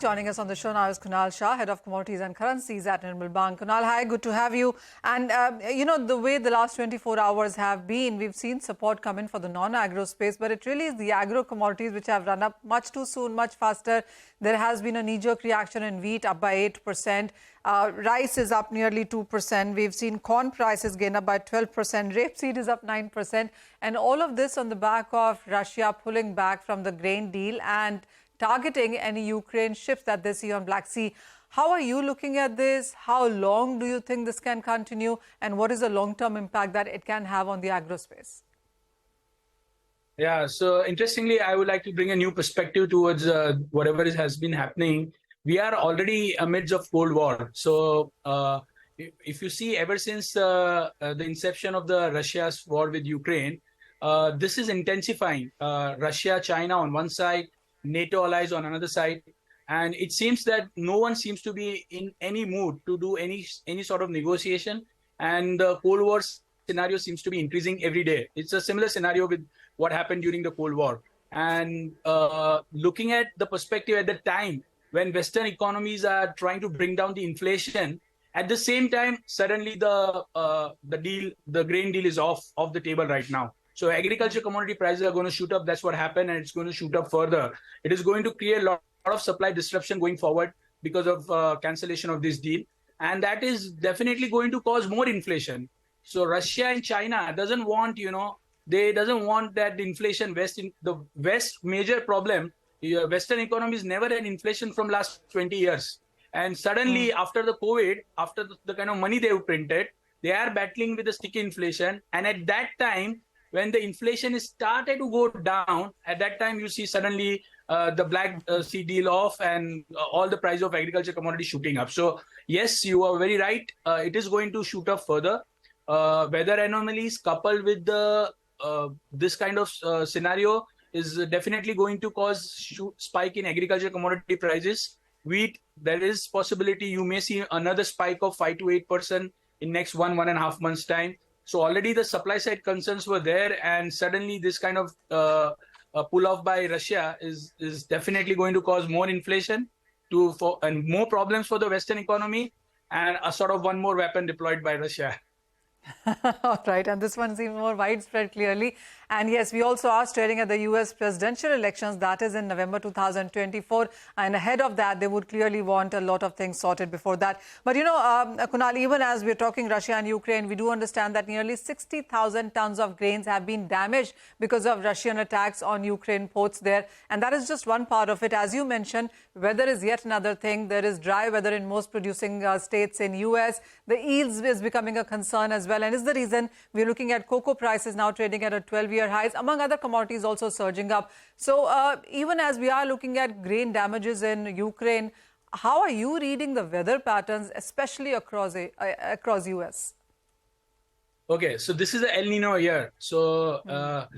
Joining us on the show now is Kunal Shah, Head of Commodities and Currencies at Nirmal Bank. Kunal, hi, good to have you. And, the way the last 24 hours have been, we've seen support come in for the non-agro space, but it really is the agro commodities which have run up much too soon, much faster. There has been a knee-jerk reaction in wheat, up by 8%. Rice is up nearly 2%. We've seen corn prices gain up by 12%. Rapeseed is up 9%. And all of this on the back of Russia pulling back from the grain deal and targeting any Ukraine ships that they see on Black Sea. How are you looking at this? How long do you think this can continue? And what is the long-term impact that it can have on the agro space? Yeah, so interestingly, I would like to bring a new perspective towards whatever has been happening. We are already amidst of Cold War. So if you see, ever since the inception of the Russia's war with Ukraine, this is intensifying. Russia, China on one side, NATO allies on another side, and it seems that no one seems to be in any mood to do any sort of negotiation, and the Cold War scenario seems to be increasing every day. It's a similar scenario with what happened during the Cold War. And looking at the perspective at the time when Western economies are trying to bring down the inflation, at the same time, suddenly the grain deal is off the table right now. So agriculture commodity prices are going to shoot up. That's what happened, and it's going to shoot up further. It is going to create a lot of supply disruption going forward because of cancellation of this deal. And that is definitely going to cause more inflation. So Russia and China doesn't want, they doesn't want that the inflation the West major problem. Western economies never had inflation from last 20 years. And suddenly after the COVID, after the kind of money they've printed, they are battling with the sticky inflation. And at that time, when the inflation is started to go down, at that time you see suddenly the Black Sea deal off and all the price of agriculture commodities shooting up. So yes, you are very right. It is going to shoot up further. Weather anomalies coupled with the this kind of scenario is definitely going to cause spike in agriculture commodity prices. Wheat, there is possibility you may see another spike of 5 to 8% in next 1.5 months time. So already the supply side concerns were there, and suddenly this kind of pull off by Russia is definitely going to cause more inflation and more problems for the Western economy, and a sort of one more weapon deployed by Russia. All right, and this one seems more widespread clearly. And yes, we also are staring at the US presidential elections, that is in November 2024. And ahead of that, they would clearly want a lot of things sorted before that. But Kunal, even as we're talking Russia and Ukraine, we do understand that nearly 60,000 tons of grains have been damaged because of Russian attacks on Ukraine ports there. And that is just one part of it. As you mentioned, weather is yet another thing. There is dry weather in most producing states in US. The yields is becoming a concern as well. And is the reason we're looking at cocoa prices now trading at a 12-year highs, among other commodities also surging up. So even as we are looking at grain damages in Ukraine, how are you reading the weather patterns, especially across US? Okay, so this is the El Nino year. So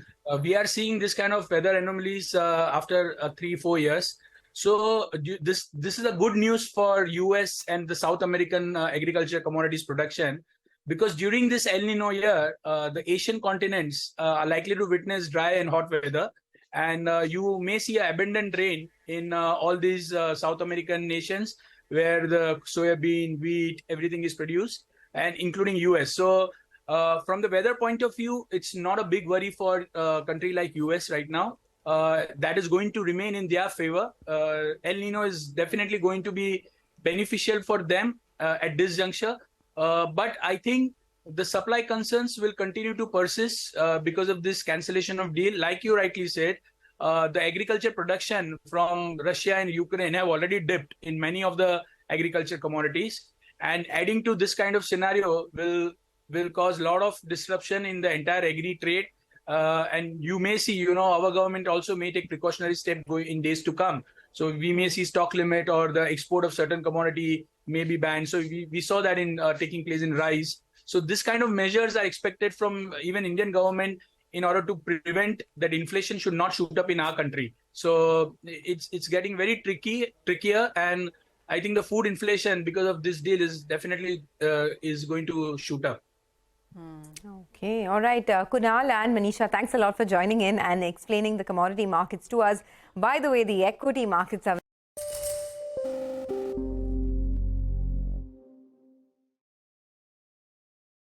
we are seeing this kind of weather anomalies after 3-4 years. So this is a good news for US and the South American agriculture commodities production, because during this El Nino year, the Asian continents are likely to witness dry and hot weather, and you may see abundant rain in all these South American nations where the soybean, wheat, everything is produced, and including US. So from the weather point of view, it's not a big worry for a country like US right now. That is going to remain in their favor. El Nino is definitely going to be beneficial for them at this juncture. But I think the supply concerns will continue to persist because of this cancellation of deal. Like you rightly said, the agriculture production from Russia and Ukraine have already dipped in many of the agriculture commodities. And adding to this kind of scenario will cause a lot of disruption in the entire agri trade. And you may see, our government also may take precautionary steps in days to come. So we may see stock limit or the export of certain commodity may be banned. So we saw that in taking place in rice. So this kind of measures are expected from even Indian government in order to prevent that inflation should not shoot up in our country. So it's getting very trickier, and I think the food inflation because of this deal is definitely is going to shoot up. Okay, all right. Kunal and Manisha, thanks a lot for joining in and explaining the commodity markets to us. By the way, the equity markets are